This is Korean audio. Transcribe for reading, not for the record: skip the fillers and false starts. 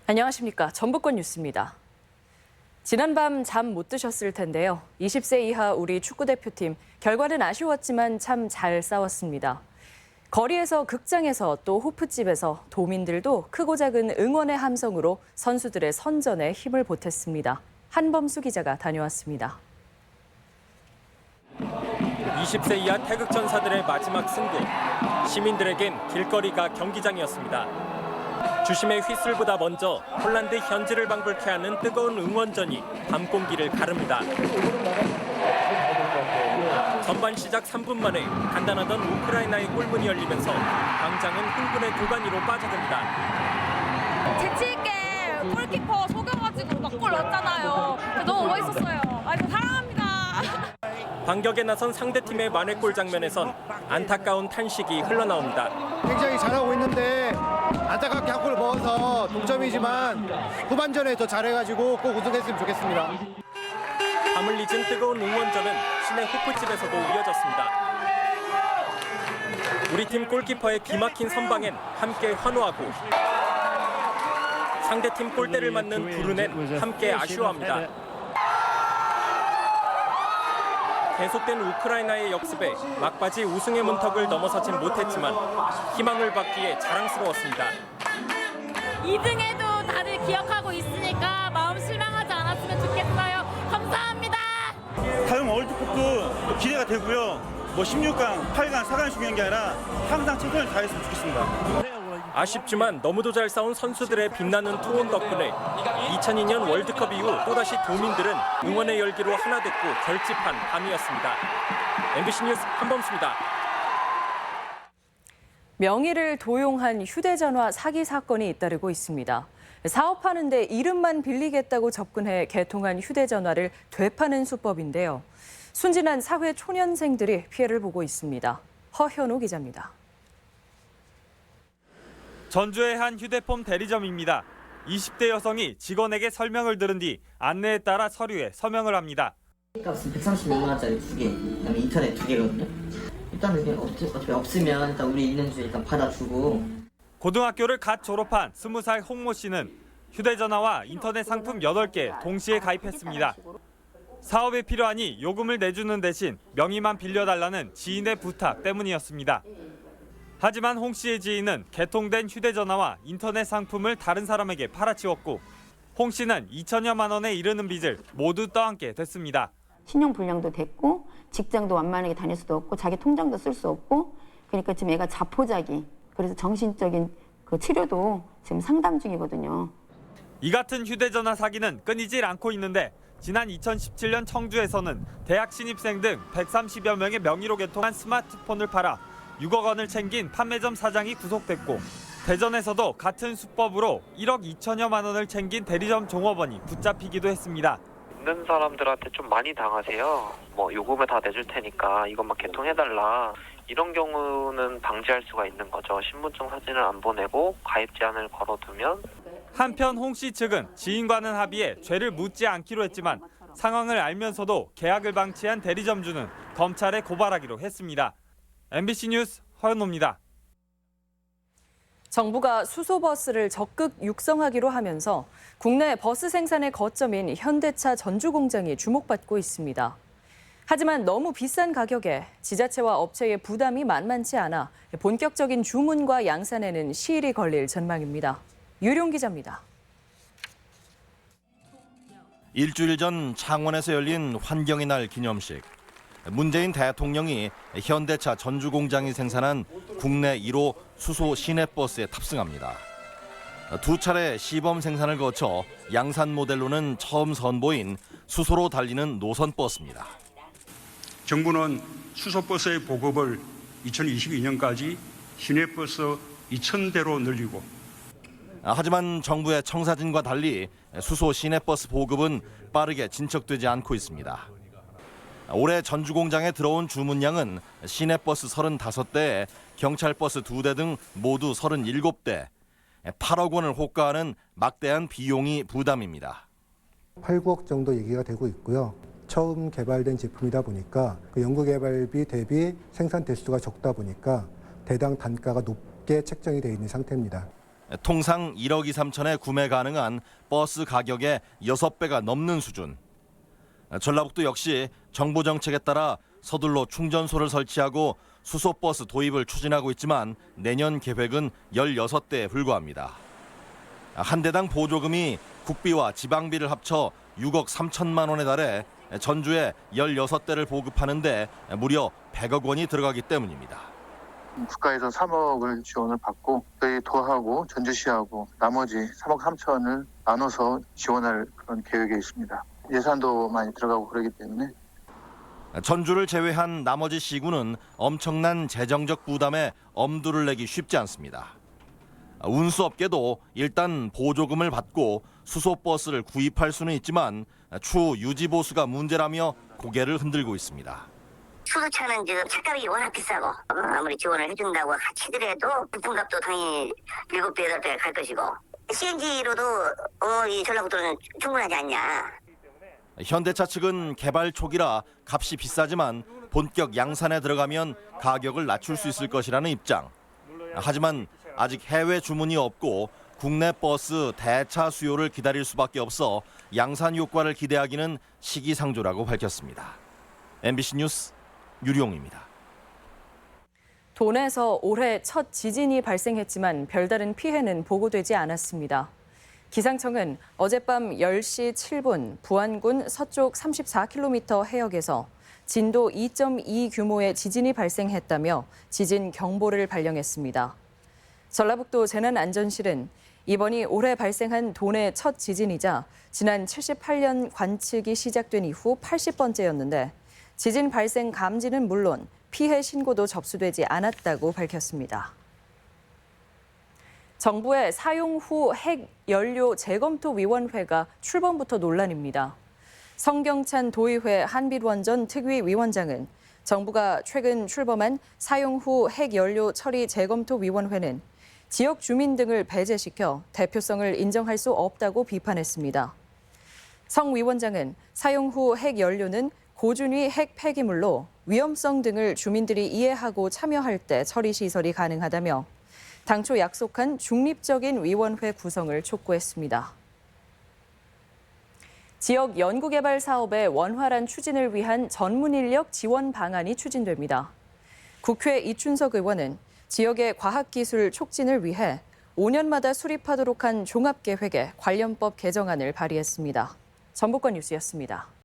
안녕하십니까. 전북권 뉴스입니다. 지난밤 잠 못 드셨을 텐데요. 20세 이하 우리 축구대표팀 결과는 아쉬웠지만 참 잘 싸웠습니다. 거리에서 극장에서 또 호프집에서 도민들도 크고 작은 응원의 함성으로 선수들의 선전에 힘을 보탰습니다. 한범수 기자가 다녀왔습니다. 20세 이하 태극전사들의 마지막 승부. 시민들에겐 길거리가 경기장이었습니다. 주심의 휘슬보다 먼저 폴란드 현지를 방불케 하는 뜨거운 응원전이 밤 공기를 가릅니다. 전반 시작 3분 만에 간단하던 우크라이나의 골문이 열리면서 광장은 흥분의 도가니로 빠져듭니다. 재치 있게 골키퍼 속여가지고 막 골 넣었잖아요. 너무 멋있었어요. 사랑합니다. 반격에 나선 상대팀의 만회골 장면에선 안타까운 탄식이 흘러나옵니다. 굉장히 잘하고 있는데 안타깝게 한 골 먹어서 동점이지만 후반전에 더 잘해가지고 꼭 우승했으면 좋겠습니다. 밤을 잊은 뜨거운 응원전은 시내 호프집에서도 이어졌습니다. 우리 팀 골키퍼의 기막힌 선방엔 함께 환호하고 상대팀 골대를 맞는 브루넨 함께 아쉬워합니다. 계속된 우크라이나의 역습에 막바지 우승의 문턱을 넘어서진 못했지만 희망을 받기에 자랑스러웠습니다. 2등에도 다들 기억하고 있으니까 마음 실망하지 않았으면 좋겠어요. 감사합니다. 다음 월드컵도 또 기대가 되고요. 16강, 8강, 4강 중요한 게 아니라 항상 최선을 다했으면 좋겠습니다. 아쉽지만 너무도 잘 싸운 선수들의 빛나는 투혼 덕분에 2002년 월드컵 이후 또다시 도민들은 응원의 열기로 하나 됐고 결집한 밤이었습니다. MBC 뉴스 한범수입니다. 명의를 도용한 휴대전화 사기 사건이 잇따르고 있습니다. 사업하는데 이름만 빌리겠다고 접근해 개통한 휴대전화를 되파는 수법인데요. 순진한 사회 초년생들이 피해를 보고 있습니다. 허현우 기자입니다. 전주의 한 휴대폰 대리점입니다. 20대 여성이 직원에게 설명을 들은 뒤 안내에 따라 서류에 서명을 합니다. 값은 136만 원짜리 2개, 그다음에 인터넷 2개거든요. 일단은 어차피 없으면 일단 우리 있는 주에 일단 받아주고. 고등학교를 갓 졸업한 20살 홍모 씨는 휴대전화와 인터넷 상품 8개 동시에 가입했습니다. 사업에 필요하니 요금을 내주는 대신 명의만 빌려달라는 지인의 부탁 때문이었습니다. 하지만 홍 씨의 지인은 개통된 휴대전화와 인터넷 상품을 다른 사람에게 팔아치웠고 홍 씨는 2천여만 원에 이르는 빚을 모두 떠안게 됐습니다. 신용불량도 됐고 직장도 완만하게 다닐 수도 없고 자기 통장도 쓸 수 없고 그러니까 지금 애가 자포자기 그래서 정신적인 그 치료도 지금 상담 중이거든요. 이 같은 휴대전화 사기는 끊이질 않고 있는데 지난 2017년 청주에서는 대학 신입생 등 130여 명의 명의로 개통한 스마트폰을 팔아 6억 원을 챙긴 판매점 사장이 구속됐고 대전에서도 같은 수법으로 1억 2천여만 원을 챙긴 대리점 종업원이 붙잡히기도 했습니다. 있는 사람들한테 좀 많이 당하세요. 요금을 다 내줄 테니까 이것만 개통해달라. 이런 경우는 방지할 수가 있는 거죠. 신분증 사진을 안 보내고 가입 제한을 걸어두면. 한편 홍 씨 측은 지인과는 합의해 죄를 묻지 않기로 했지만 상황을 알면서도 계약을 방치한 대리점주는 검찰에 고발하기로 했습니다. MBC 뉴스 허연호입니다. 정부가 수소버스를 적극 육성하기로 하면서 국내 버스 생산의 거점인 현대차 전주 공장이 주목받고 있습니다. 하지만 너무 비싼 가격에 지자체와 업체의 부담이 만만치 않아 본격적인 주문과 양산에는 시일이 걸릴 전망입니다. 유룡 기자입니다. 일주일 전 창원에서 열린 환경의 날 기념식. 문재인 대통령이 현대차 전주 공장이 생산한 국내 1호 수소 시내버스에 탑승합니다. 두 차례 시범 생산을 거쳐 양산 모델로는 처음 선보인 수소로 달리는 노선버스입니다. 정부는 수소버스의 보급을 2022년까지 시내버스 2,000대로 늘리고 하지만 정부의 청사진과 달리 수소 시내버스 보급은 빠르게 진척되지 않고 있습니다. 올해 전주 공장에 들어온 주문량은 시내버스 35대, 경찰버스 2대 등 모두 37대, 8억 원을 호가하는 막대한 비용이 부담입니다. 8, 9억 정도 얘기가 되고 있고요. 처음 개발된 제품이다 보니까 그 연구개발비 대비 생산 대수가 적다 보니까 대당 단가가 높게 책정이 되어 있는 상태입니다. 통상 1억 2, 3천에 구매 가능한 버스 가격의 6배가 넘는 수준. 전라북도 역시 정부 정책에 따라 서둘러 충전소를 설치하고 수소버스 도입을 추진하고 있지만 내년 계획은 16대에 불과합니다. 한 대당 보조금이 국비와 지방비를 합쳐 6억 3천만 원에 달해 전주에 16대를 보급하는데 무려 100억 원이 들어가기 때문입니다. 국가에서 3억을 지원을 받고 저희 도하고 전주시하고 나머지 3억 3천을 나눠서 지원할 그런 계획에 있습니다. 예산도 많이 들어가고 그러기 때문에 전주를 제외한 나머지 시군은 엄청난 재정적 부담에 엄두를 내기 쉽지 않습니다. 운수업계도 일단 보조금을 받고 수소버스를 구입할 수는 있지만 추후 유지 보수가 문제라며 고개를 흔들고 있습니다. 수소차는 지금 차값이 워낙 비싸고 아무리 지원을 해준다고 치더라도 부품값도 당연히 7배, 8배 갈 것이고 CNG로도 이 전라북도는 충분하지 않냐. 현대차 측은 개발 초기라 값이 비싸지만 본격 양산에 들어가면 가격을 낮출 수 있을 것이라는 입장. 하지만 아직 해외 주문이 없고 국내 버스 대차 수요를 기다릴 수밖에 없어 양산 효과를 기대하기는 시기상조라고 밝혔습니다. MBC 뉴스 유룡입니다. 돈에서 올해 첫 지진이 발생했지만 별다른 피해는 보고되지 않았습니다. 기상청은 어젯밤 10시 7분 부안군 서쪽 34km 해역에서 진도 2.2 규모의 지진이 발생했다며 지진 경보를 발령했습니다. 전라북도 재난안전실은 이번이 올해 발생한 돈의 첫 지진이자 지난 78년 관측이 시작된 이후 80번째였는데 지진 발생 감지는 물론 피해 신고도 접수되지 않았다고 밝혔습니다. 정부의 사용 후 핵 연료 재검토 위원회가 출범부터 논란입니다. 성경찬 도의회 한빛원전 특위 위원장은 정부가 최근 출범한 사용 후 핵 연료 처리 재검토 위원회는 지역 주민 등을 배제시켜 대표성을 인정할 수 없다고 비판했습니다. 성 위원장은 사용 후 핵 연료는 고준위 핵 폐기물로 위험성 등을 주민들이 이해하고 참여할 때 처리 시설이 가능하다며 당초 약속한 중립적인 위원회 구성을 촉구했습니다. 지역 연구개발 사업의 원활한 추진을 위한 전문 인력 지원 방안이 추진됩니다. 국회 이춘석 의원은 지역의 과학기술 촉진을 위해 5년마다 수립하도록 한 종합계획에 관련법 개정안을 발의했습니다. 전북권 뉴스였습니다.